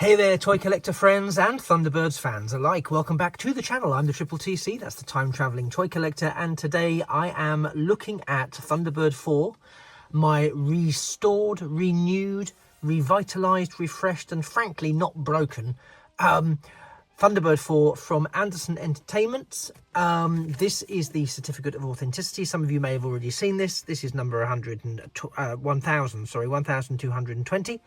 Hey there, toy collector friends and Thunderbirds fans alike. Welcome back to the channel. I'm the Triple TC, that's the time-travelling toy collector, and today I am looking at Thunderbird 4, my restored, renewed, revitalised, refreshed, and frankly not broken Thunderbird 4 from Anderson Entertainment. This is the certificate of authenticity. Some of you may have already seen this. This is number 1220.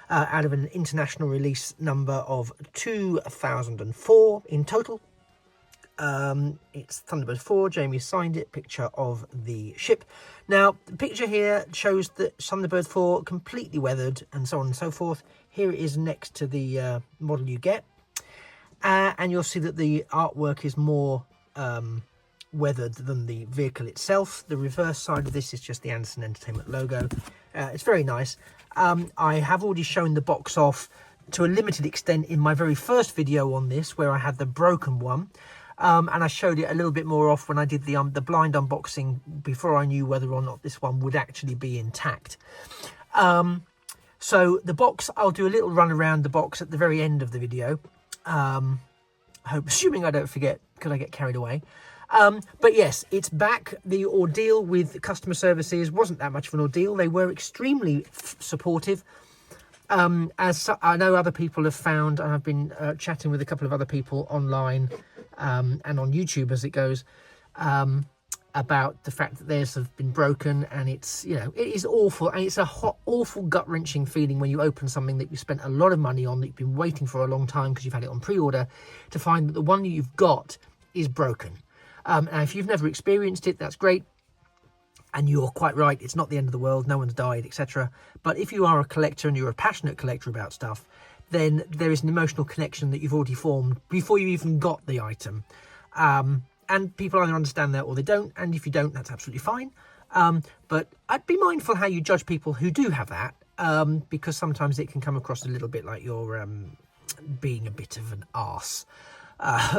Out of an international release number of 2004 in total. It's Thunderbird 4. Jamie signed it. Picture of the ship. Now, the picture here shows that Thunderbird 4 completely weathered and so on and so forth. Here it is next to the model you get. And you'll see that the artwork is more weathered than the vehicle itself. The reverse side of this is just the Anderson Entertainment logo. It's very nice. I have already shown the box off to a limited extent in my very first video on this, where I had the broken one, and I showed it a little bit more off when I did the blind unboxing before I knew whether or not this one would actually be intact. So the box, I'll do a little run around the box at the very end of the video, assuming I don't forget because I get carried away. But yes, it's back. The ordeal with customer services wasn't that much of an ordeal. They were extremely supportive. As I know other people have found, and I've been chatting with a couple of other people online and on YouTube as it goes, about the fact that theirs have been broken, and it's, you know, it is awful, and it's a awful gut-wrenching feeling when you open something that you spent a lot of money on, that you've been waiting for a long time because you've had it on pre-order, to find that the one you've got is broken. And if you've never experienced it, that's great. And you're quite right, it's not the end of the world, no one's died, etc. But if you are a collector and you're a passionate collector about stuff, then there is an emotional connection that you've already formed before you even got the item. And people either understand that or they don't, and if you don't, that's absolutely fine. But I'd be mindful how you judge people who do have that, because sometimes it can come across a little bit like you're being a bit of an arse,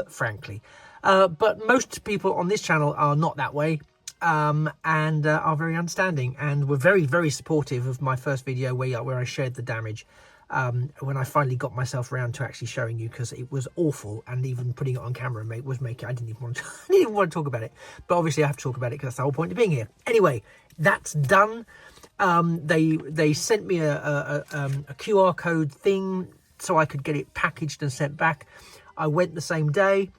frankly. But most people on this channel are not that way, and are very understanding, and were very, very supportive of my first video where I shared the damage, when I finally got myself around to actually showing you, because it was awful, and even putting it on camera I didn't even want to talk about it, but obviously I have to talk about it because that's the whole point of being here. Anyway, that's done. They sent me a QR code thing so I could get it packaged and sent back. I went the same day.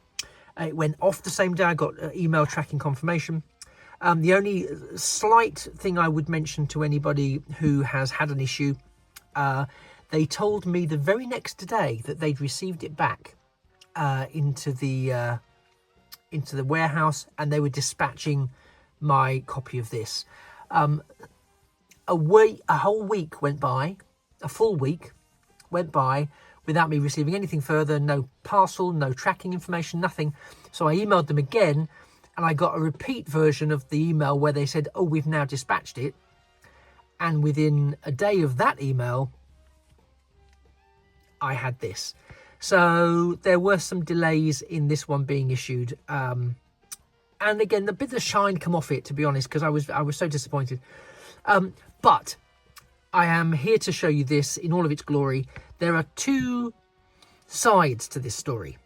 It went off the same day. I got email tracking confirmation. The only slight thing I would mention to anybody who has had an issue, they told me the very next day that they'd received it back into the warehouse, and they were dispatching my copy of this. A whole week went by, a full week went by, without me receiving anything further, no parcel, no tracking information, nothing. So I emailed them again, and I got a repeat version of the email where they said, oh, we've now dispatched it. And within a day of that email, I had this. So there were some delays in this one being issued. And again, the bit of shine come off it, to be honest, because I was so disappointed. But I am here to show you this in all of its glory. There are two sides to this story.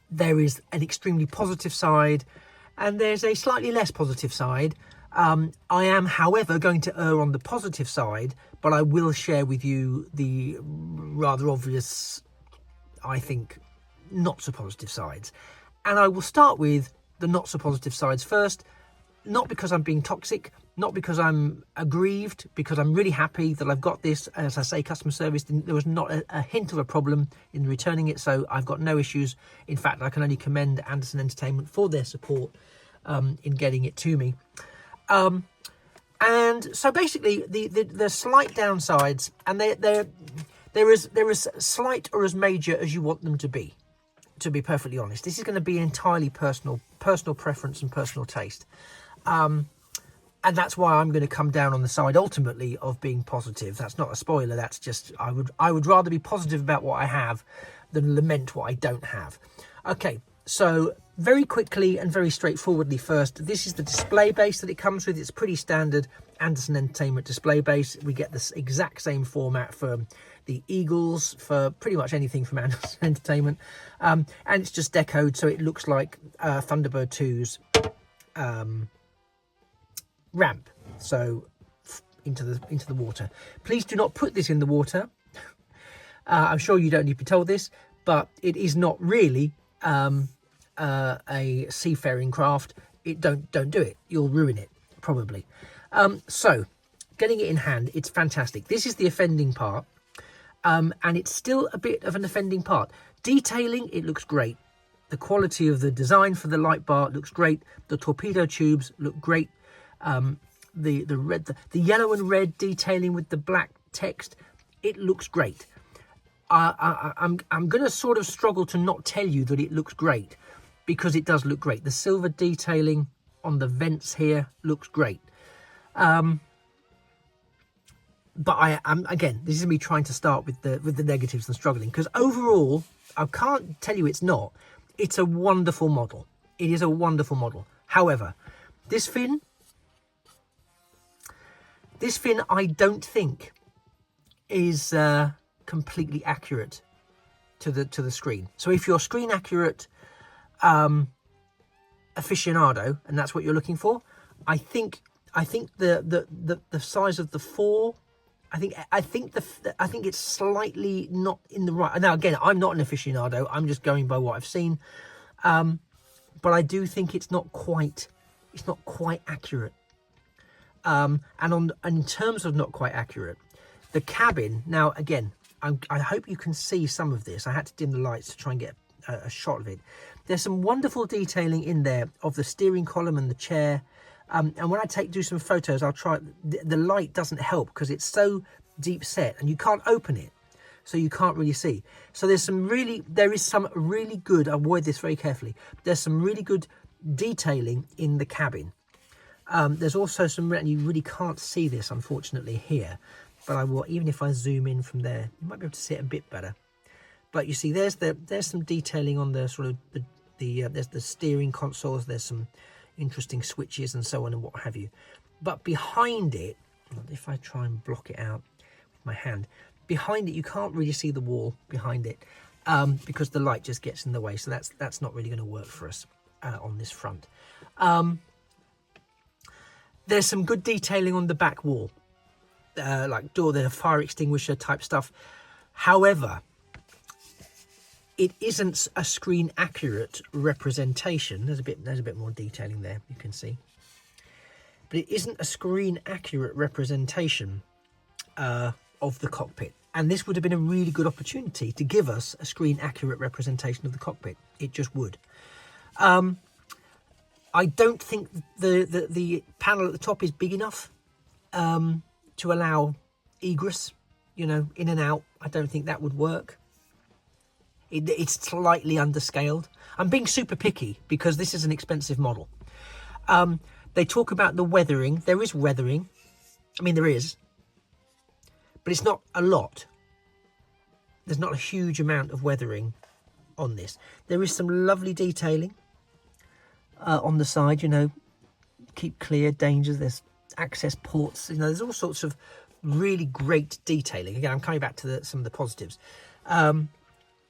There is an extremely positive side, and there's a slightly less positive side. I am, however, going to err on the positive side, but I will share with you the rather obvious, I think, not so positive sides. And I will start with the not so positive sides first, not because I'm being toxic, not because I'm aggrieved, because I'm really happy that I've got this. As I say, customer service, there was not a hint of a problem in returning it, so I've got no issues. In fact, I can only commend Anderson Entertainment for their support in getting it to me. And so basically, the slight downsides, and they're as slight or as major as you want them to be perfectly honest. This is going to be entirely personal preference and personal taste. And that's why I'm going to come down on the side ultimately of being positive. That's not a spoiler. That's just, I would rather be positive about what I have than lament what I don't have. Okay, so very quickly and very straightforwardly first, this is the display base that it comes with. It's pretty standard Anderson Entertainment display base. We get this exact same format for the Eagles, for pretty much anything from Anderson Entertainment. And it's just decoed so it looks like Thunderbird 2's ramp. So into the water. Please do not put this in the water. I'm sure you don't need to be told this, but it is not really a seafaring craft. Don't do it. You'll ruin it probably. So getting it in hand, it's fantastic. This is the offending part, and it's still a bit of an offending part. Detailing, it looks great. The quality of the design for the light bar looks great. The torpedo tubes look great. The yellow and red detailing with the black text, it looks great. I'm going to sort of struggle to not tell you that it looks great, because it does look great. The silver detailing on the vents here looks great. But again, this is me trying to start with the negatives and struggling, because overall, I can't tell you it's not. It's a wonderful model. It is a wonderful model. However, this fin I don't think is completely accurate to the screen. So if you're screen accurate aficionado and that's what you're looking for, I think the size of the 4, I think it's slightly not in the right. Now again, I'm not an aficionado, I'm just going by what I've seen, but I do think it's not quite accurate. And in terms of not quite accurate, the cabin, now again, I hope you can see some of this. I had to dim the lights to try and get a shot of it. There's some wonderful detailing in there of the steering column and the chair. And when I do some photos, I'll try. The light doesn't help because it's so deep set and you can't open it, so you can't really see. So there is some really good. I'll word this very carefully. There's some really good detailing in the cabin. There's also some, and you really can't see this unfortunately here, but I will. Even if I zoom in from there, you might be able to see it a bit better. But you see, there's some detailing on the sort of there's the steering consoles. There's some interesting switches and so on and what have you. But behind it, if I try and block it out with my hand, behind it you can't really see the wall behind it because the light just gets in the way. So that's not really going to work for us on this front. There's some good detailing on the back wall, like the fire extinguisher type stuff. However, it isn't a screen accurate representation. There's a bit more detailing there, you can see. But it isn't a screen accurate representation of the cockpit. And this would have been a really good opportunity to give us a screen accurate representation of the cockpit. It just would. I don't think the panel at the top is big enough to allow egress, in and out. I don't think that would work. It's slightly underscaled. I'm being super picky because this is an expensive model. They talk about the weathering. There is weathering. I mean, there is. But it's not a lot. There's not a huge amount of weathering on this. There is some lovely detailing on the side, keep clear, dangers. There's access ports. There's all sorts of really great detailing. Again, I'm coming back to some of the positives.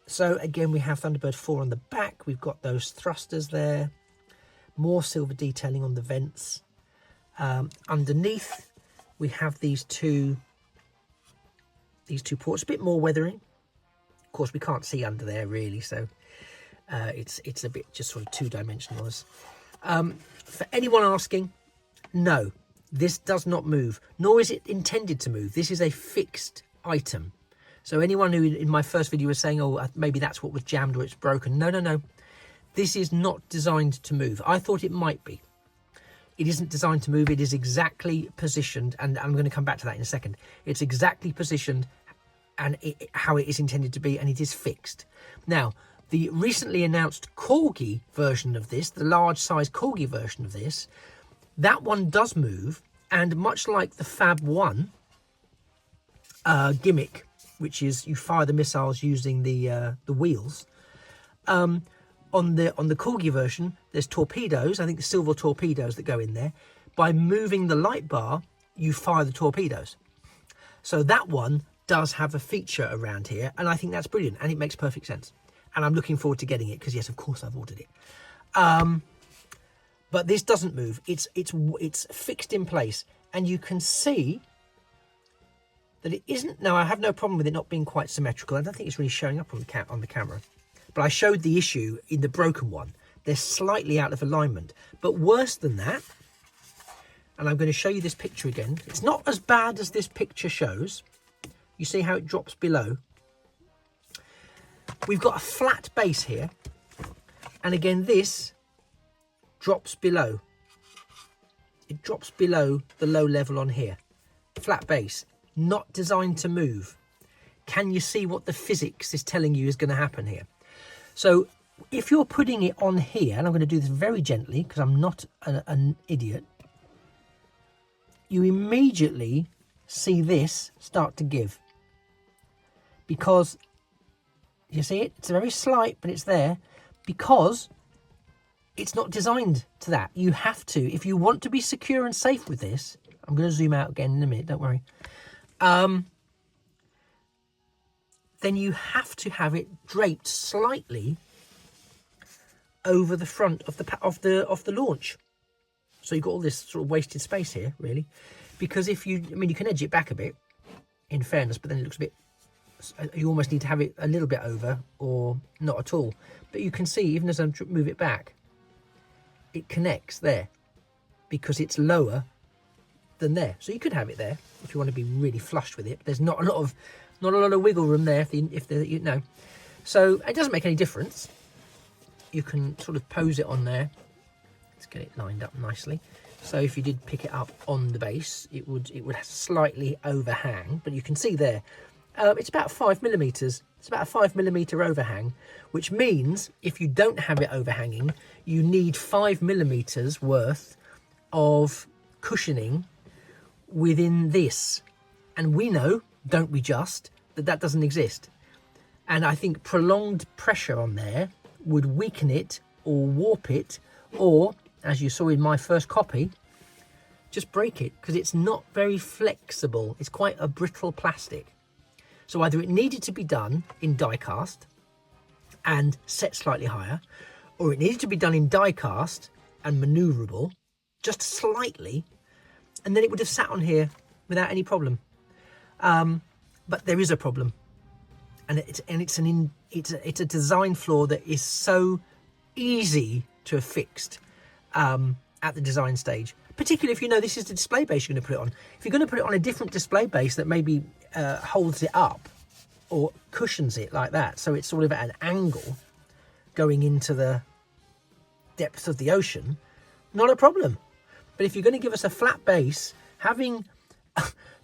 So again, we have Thunderbird 4 on the back. We've got those thrusters there. More silver detailing on the vents. Underneath, we have these two ports. A bit more weathering. Of course, we can't see under there really, so it's a bit just sort of two-dimensional. For anyone asking, no, this does not move, nor is it intended to move. This is a fixed item. So anyone who in my first video was saying, oh, maybe that's what was jammed or it's broken. No. This is not designed to move. I thought it might be. It isn't designed to move. It is exactly positioned, and I'm going to come back to that in a second. It's exactly positioned and how it is intended to be, and it is fixed. Now, the recently announced Corgi version of this, the large size Corgi version of this, that one does move, and much like the Fab 1 gimmick, which is you fire the missiles using the wheels, on On the Corgi version, there's torpedoes. I think silver torpedoes that go in there. By moving the light bar, you fire the torpedoes. So that one does have a feature around here, and I think that's brilliant, and it makes perfect sense. And I'm looking forward to getting it because, yes, of course, I've ordered it. But this doesn't move. It's fixed in place, and you can see that it isn't. Now, I have no problem with it not being quite symmetrical. I don't think it's really showing up on the camera. But I showed the issue in the broken one. They're slightly out of alignment. But worse than that, and I'm going to show you this picture again. It's not as bad as this picture shows. You see how it drops below? We've got a flat base here. And again, this drops below. It drops below the low level on here. Flat base, not designed to move. Can you see what the physics is telling you is going to happen here? So if you're putting it on here, and I'm going to do this very gently because I'm not an idiot, you immediately see this start to give. Because, you see it? It's very slight, but it's there. Because it's not designed to that. You have to, if you want to be secure and safe with this, I'm going to zoom out again in a minute, don't worry. Then you have to have it draped slightly over the front of the launch. So you've got all this sort of wasted space here, really. Because if you, I mean, you can edge it back a bit, in fairness, but then it looks a bit, you almost need to have it a little bit over or not at all. But you can see, even as I move it back, it connects there because it's lower than there. So you could have it there if you want to be really flush with it. There's not a lot of wiggle room there if you know. So it doesn't make any difference. You can sort of pose it on there. Let's get it lined up nicely. So if you did pick it up on the base, it would slightly overhang, but you can see there. It's about 5 millimeters. It's about a 5 millimeter overhang, which means if you don't have it overhanging, you need 5 millimeters worth of cushioning within this. And we know, don't we just, that doesn't exist. And I think prolonged pressure on there would weaken it or warp it, or, as you saw in my first copy, just break it, because it's not very flexible. It's quite a brittle plastic. So either it needed to be done in die cast and set slightly higher, or it needed to be done in die cast and maneuverable just slightly, and then it would have sat on here without any problem. But there is a problem, and it's a design flaw that is so easy to have fixed at the design stage. Particularly if you know this is the display base you're going to put it on. If you're going to put it on a different display base that maybe holds it up or cushions it like that, so it's sort of at an angle going into the depths of the ocean, not a problem. But if you're going to give us a flat base, having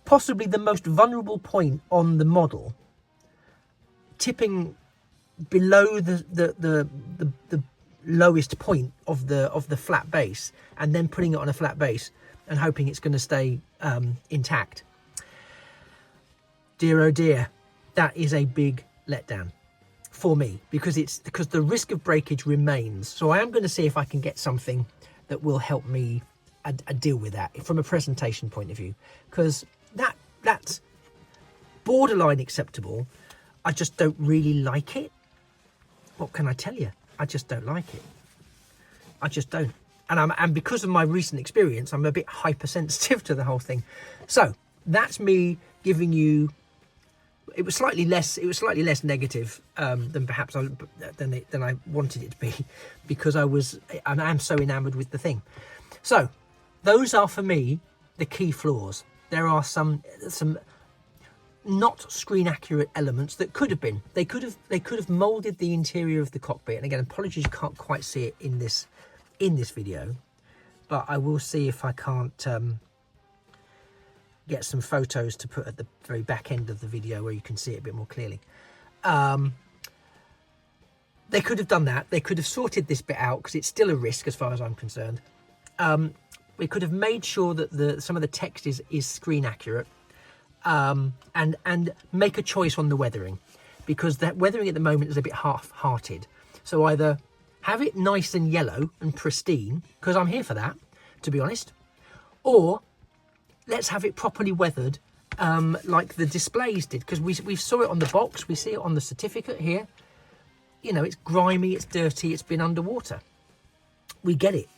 possibly the most vulnerable point on the model tipping below the lowest point of the flat base, and then putting it on a flat base and hoping it's going to stay intact. Dear oh dear, that is a big letdown for me, because the risk of breakage remains. So I am going to see if I can get something that will help me deal with that from a presentation point of view, because that's borderline acceptable. I just don't really like it. What can I tell you? I just don't like it. I just don't. And because of my recent experience, I'm a bit hypersensitive to the whole thing. So that's me giving you. It was slightly less negative than perhaps than I wanted it to be, because I am so enamored with the thing. So those are for me the key flaws. There are some not screen accurate elements that could have been. They could have molded the interior of the cockpit. And again, apologies, you can't quite see it in this video, but I will see if I can't get some photos to put at the very back end of the video where you can see it a bit more clearly. They could have done that. They could have sorted this bit out, because it's still a risk as far as I'm concerned. We could have made sure that some of the text is screen accurate. And make a choice on the weathering, because that weathering at the moment is a bit half-hearted. So either have it nice and yellow and pristine, because I'm here for that, to be honest, or let's have it properly weathered, like the displays did, because we saw it on the box, we see it on the certificate here. You know, it's grimy, it's dirty, it's been underwater. We get it.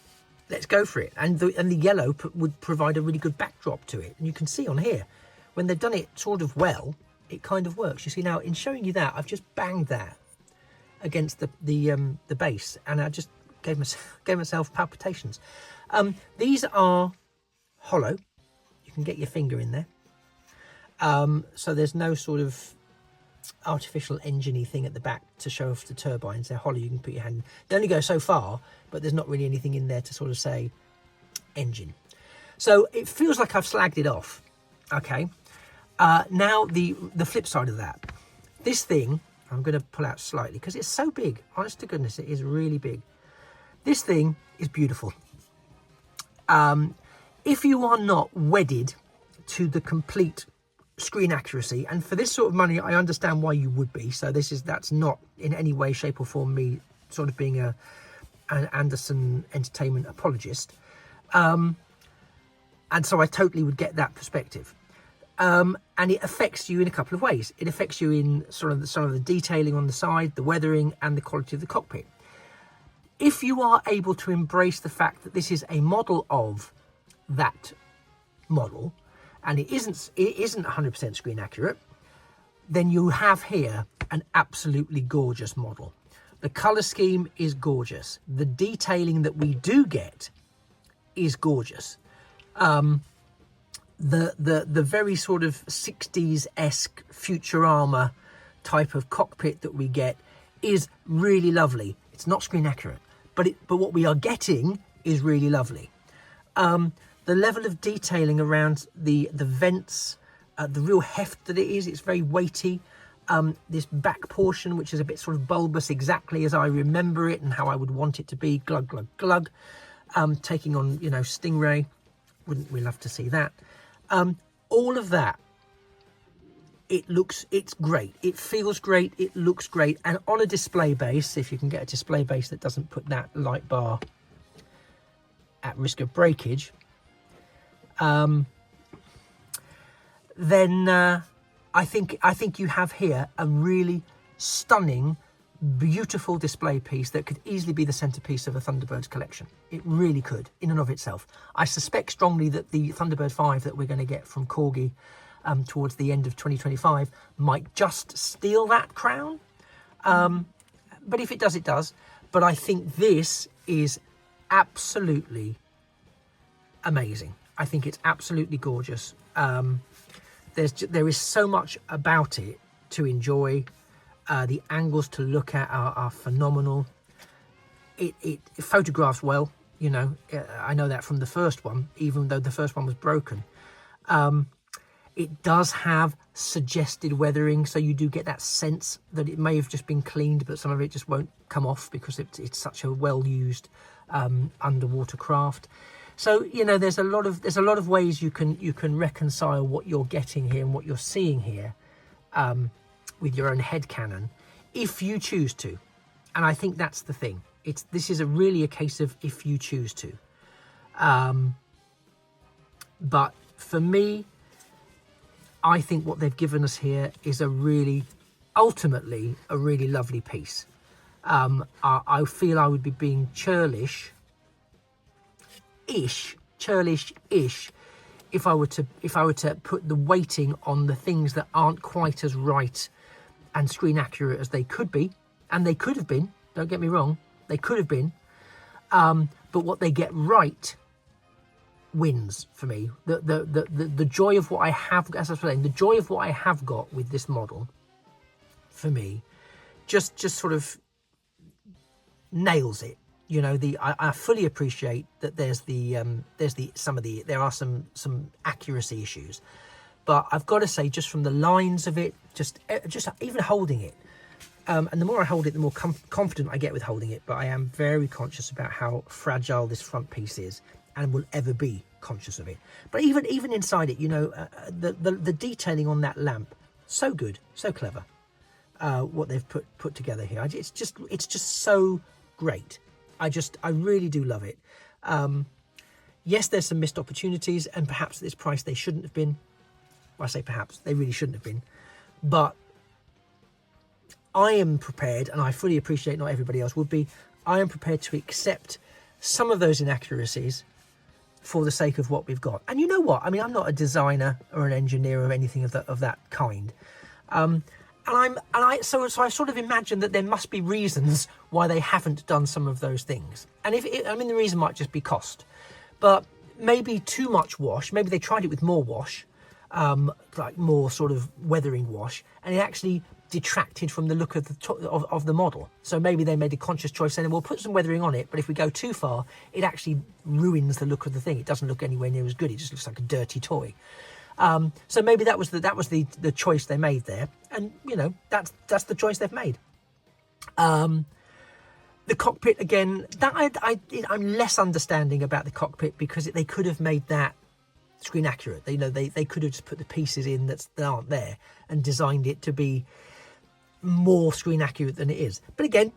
Let's go for it. And the yellow would provide a really good backdrop to it. And you can see on here, when they've done it sort of well, it kind of works. You see now, in showing you that, I've just banged that against the base, and I just gave myself palpitations. These are hollow. You can get your finger in there. So there's no sort of artificial engine-y thing at the back to show off the turbines. They're hollow, you can put your hand in. They only go so far, but there's not really anything in there to sort of say engine. So it feels like I've slagged it off. Okay. Now the flip side of that. This thing, I'm going to pull out slightly because it's so big. Honest to goodness, it is really big. This thing is beautiful. If you are not wedded to the complete screen accuracy, and for this sort of money, I understand why you would be. So that's not in any way, shape or form me sort of being an Anderson Entertainment apologist. And so I totally would get that perspective. And it affects you in a couple of ways. It affects you in some of the detailing on the side, the weathering, and the quality of the cockpit. If you are able to embrace the fact that this is a model of that model, and it isn't 100% screen accurate, then you have here an absolutely gorgeous model. The color scheme is gorgeous. The detailing that we do get is gorgeous. The very sort of 60s-esque Futurama type of cockpit that we get is really lovely. It's not screen accurate, but what we are getting is really lovely. The level of detailing around the vents, the real heft that it is, it's very weighty. This back portion, which is a bit sort of bulbous, exactly as I remember it and how I would want it to be, glug, glug, glug. Taking on, you know, Stingray. Wouldn't we love to see that? All of that, it's great. It feels great. It looks great. And on a display base, if you can get a display base that doesn't put that light bar at risk of breakage, then I think you have here a really stunning, beautiful display piece that could easily be the centerpiece of a Thunderbirds collection. It really could, in and of itself. I suspect strongly that the Thunderbird 5 that we're going to get from Corgi towards the end of 2025 might just steal that crown. But if it does, it does. But I think this is absolutely amazing. I think it's absolutely gorgeous. There is so much about it to enjoy. The angles to look at are phenomenal. It photographs well, you know. I know that from the first one, even though the first one was broken. It does have suggested weathering, so you do get that sense that it may have just been cleaned, but some of it just won't come off because it's such a well-used underwater craft. So, you know, there's a lot of ways you can reconcile what you're getting here and what you're seeing here with your own headcanon, if you choose to. And I think that's the thing. This is really a case of if you choose to. But for me, I think what they've given us here is ultimately a really lovely piece. I feel I would be being churlish-ish, if I were to put the weighting on the things that aren't quite as right and screen accurate as they could be, and they could have been. Don't get me wrong, they could have been. But what they get right wins for me. The joy of what I have, as I was saying, the joy of what I have got with this model, for me, just sort of nails it. You know, I fully appreciate that there are some accuracy issues, but I've got to say, just from the lines of it, just even holding it, and the more I hold it, the more confident I get with holding it. But I am very conscious about how fragile this front piece is, and will ever be conscious of it. But even inside it, you know, the detailing on that lamp, so good, so clever. What they've put together here, it's just so great. I really do love it. Yes, there's some missed opportunities, and perhaps at this price they shouldn't have been. Well, I say perhaps, they really shouldn't have been. But I am prepared, and I fully appreciate not everybody else would be, I am prepared to accept some of those inaccuracies for the sake of what we've got. And you know what? I mean, I'm not a designer or an engineer or anything of that kind. So I sort of imagine that there must be reasons why they haven't done some of those things. And the reason might just be cost, but maybe too much wash. Maybe they tried it with more wash, like more sort of weathering wash, and it actually detracted from the look of the model. So maybe they made a conscious choice saying, we'll put some weathering on it, but if we go too far, it actually ruins the look of the thing. It doesn't look anywhere near as good. It just looks like a dirty toy. So maybe that was the choice they made there, and you know, that's the choice they've made. The cockpit, again, I'm less understanding about the cockpit, because they could have made that screen accurate. They could have just put the pieces in that aren't there and designed it to be more screen accurate than it is. But again,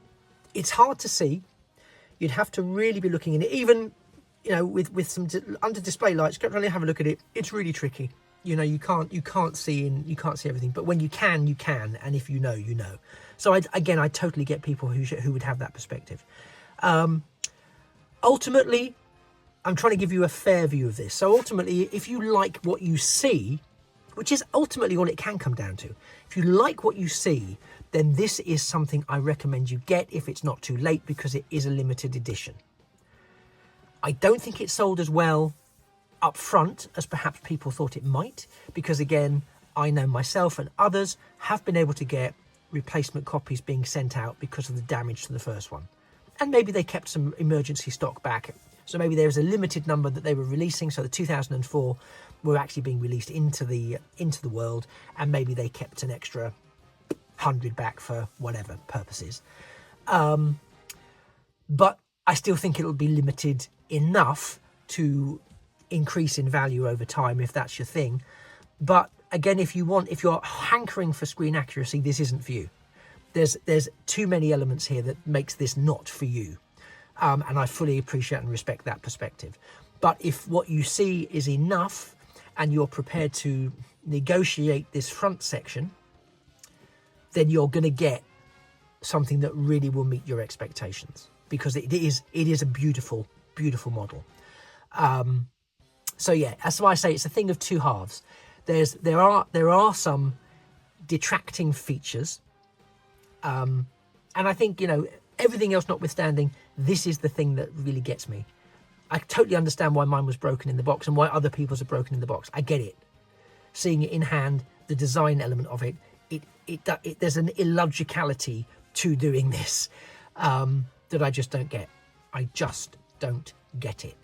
it's hard to see. You'd have to really be looking in it, even, you know, with some under display lights. Go really have a look at it. It's really tricky. You know, you can't see everything, but when you can, and if you know, you know. So I totally get people who would have that perspective. Ultimately, I'm trying to give you a fair view of this. So ultimately, if you like what you see, which is ultimately all it can come down to, if you like what you see, then this is something I recommend you get if it's not too late, because it is a limited edition. I don't think it sold as well up front as perhaps people thought it might, because again, I know myself and others have been able to get replacement copies being sent out because of the damage to the first one. And maybe they kept some emergency stock back. So maybe there was a limited number that they were releasing. So the 2004 were actually being released into the world, and maybe they kept an extra 100 back for whatever purposes. But I still think it'll be limited enough to increase in value over time if that's your thing. But again, if you're hankering for screen accuracy, this isn't for you. There's too many elements here that makes this not for you. And I fully appreciate and respect that perspective. But if what you see is enough and you're prepared to negotiate this front section, then you're going to get something that really will meet your expectations, because it is a beautiful, beautiful model. So yeah, that's why I say it's a thing of two halves. There are some detracting features, and I think, you know, everything else notwithstanding, this is the thing that really gets me. I totally understand why mine was broken in the box and why other people's are broken in the box. I get it. Seeing it in hand, the design element of it, there's an illogicality to doing this that I just don't get. I just don't get it.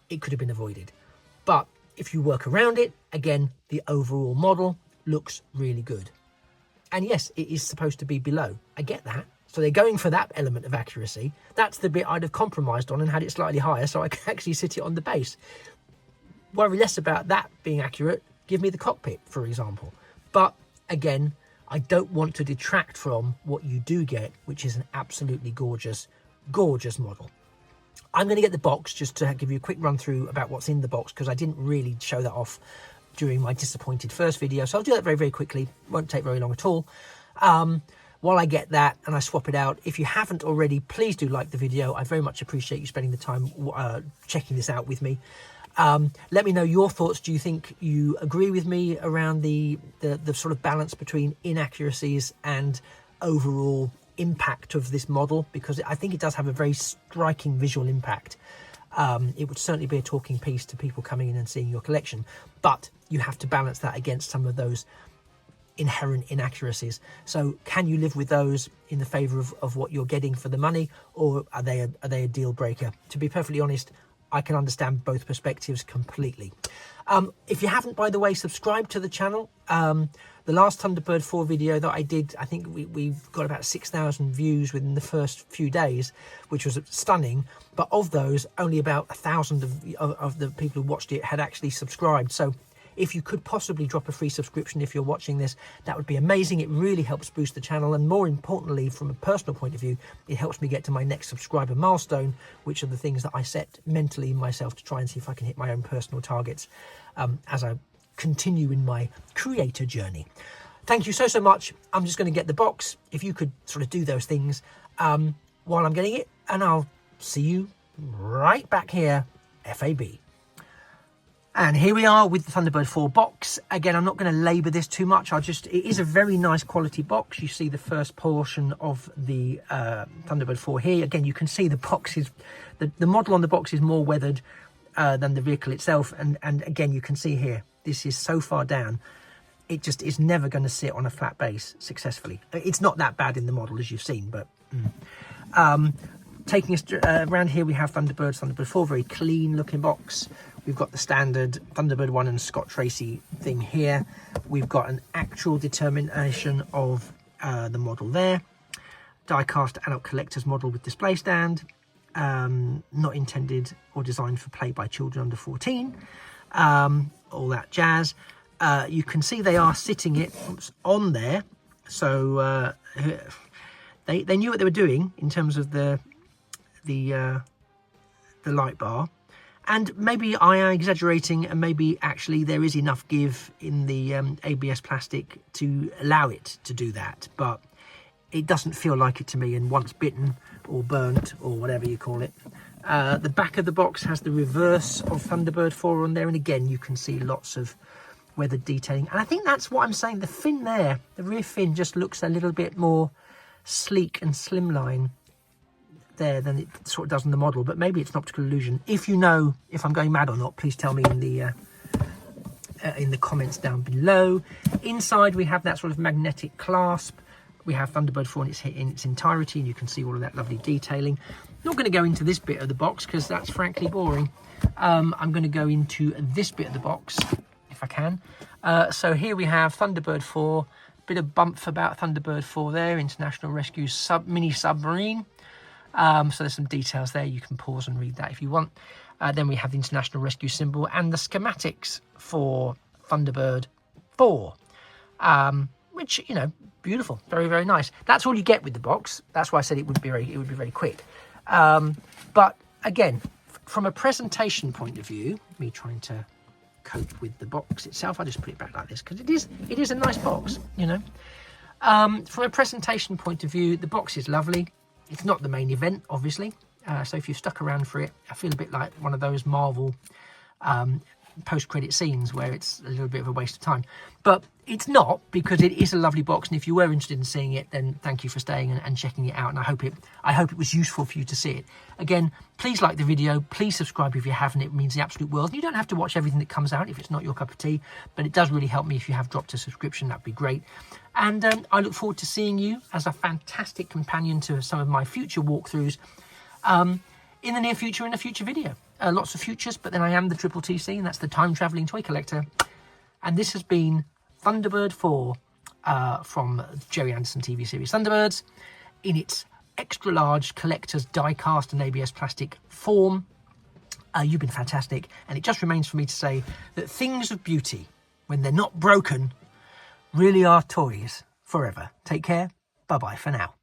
It could have been avoided. But if you work around it, again, the overall model looks really good. And yes, it is supposed to be below. I get that. So they're going for that element of accuracy. That's the bit I'd have compromised on and had it slightly higher so I can actually sit it on the base. Worry less about that being accurate. Give me the cockpit, for example. But again, I don't want to detract from what you do get, which is an absolutely gorgeous, gorgeous model. I'm going to get the box just to give you a quick run through about what's in the box, because I didn't really show that off during my disappointed first video. So I'll do that very, very quickly. Won't take very long at all. While I get that and I swap it out, if you haven't already, please do like the video. I very much appreciate you spending the time checking this out with me. Let me know your thoughts. Do you think you agree with me around the sort of balance between inaccuracies and overall impact of this model? Because I think it does have a very striking visual impact. It would certainly be a talking piece to people coming in and seeing your collection, but you have to balance that against some of those inherent inaccuracies. So can you live with those in the favor of what you're getting for the money, or are they a deal breaker? To be perfectly honest, I can understand both perspectives completely. If you haven't, by the way, subscribed to the channel. The last Thunderbird 4 video that I did, I think we've got about 6,000 views within the first few days, which was stunning. But of those, only about 1,000 of the people who watched it had actually subscribed. So If you could possibly drop a free subscription if you're watching this, that would be amazing. It really helps boost the channel, and more importantly, from a personal point of view, it helps me get to my next subscriber milestone, which are the things that I set mentally myself to try and see if I can hit my own personal targets as I continue in my creator journey. Thank you so much. I'm just going to get the box. If you could sort of do those things while I'm getting it, and I'll see you right back here, FAB. And here we are with the Thunderbird 4 box. Again, I'm not going to labour this too much. It is a very nice quality box. You see the first portion of the Thunderbird 4 here. Again, you can see the box is, the model on the box is more weathered than the vehicle itself. And again, you can see here, this is so far down, it just is never going to sit on a flat base successfully. It's not that bad in the model, as you've seen, but... taking us around here, we have Thunderbird 4, very clean looking box. We've got the standard Thunderbird 1 and Scott Tracy thing here. We've got an actual determination of the model there. Die-cast adult collector's model with display stand. Not intended or designed for play by children under 14. All that jazz. You can see they are sitting it on there. So they knew what they were doing in terms of the light bar, and maybe I am exaggerating, and maybe actually there is enough give in the ABS plastic to allow it to do that, but it doesn't feel like it to me. And once bitten or burnt or whatever you call it, the back of the box has the reverse of Thunderbird 4 on there, and again you can see lots of weathered detailing, and I think that's what I'm saying. The fin there, the rear fin, just looks a little bit more sleek and slimline there than it sort of does in the model, but maybe it's an optical illusion. If you know if I'm going mad or not, please tell me in the comments down below. Inside we have that sort of magnetic clasp. We have Thunderbird 4 in its entirety, and you can see all of that lovely detailing. Not going to go into this bit of the box because that's frankly boring. I'm going to go into this bit of the box if I can. So here we have Thunderbird 4, bit of bump about Thunderbird 4 there, International Rescue mini submarine. So there's some details there. You can pause and read that if you want. Then we have the International Rescue symbol and the schematics for Thunderbird 4, which, you know, beautiful, very, very nice. That's all you get with the box. That's why I said it would be very quick. But again, from a presentation point of view, me trying to cope with the box itself, I just put it back like this because it is a nice box, you know. From a presentation point of view, the box is lovely. It's not the main event, obviously. So if you've stuck around for it, I feel a bit like one of those Marvel post-credit scenes where it's a little bit of a waste of time. But it's not, because it is a lovely box. And if you were interested in seeing it, then thank you for staying and checking it out. And I hope it was useful for you to see it. Again, please like the video. Please subscribe if you haven't. It means the absolute world. You don't have to watch everything that comes out if it's not your cup of tea. But it does really help me if you have dropped a subscription. That'd be great. And I look forward to seeing you as a fantastic companion to some of my future walkthroughs in the near future, in a future video. Lots of futures, but then I am the Triple TC, and that's the Time Travelling Toy Collector. And this has been Thunderbird 4 from Jerry Anderson TV series Thunderbirds in its extra large collector's die cast and ABS plastic form. You've been fantastic, and it just remains for me to say that things of beauty, when they're not broken, really are toys forever. Take care. Bye-bye for now.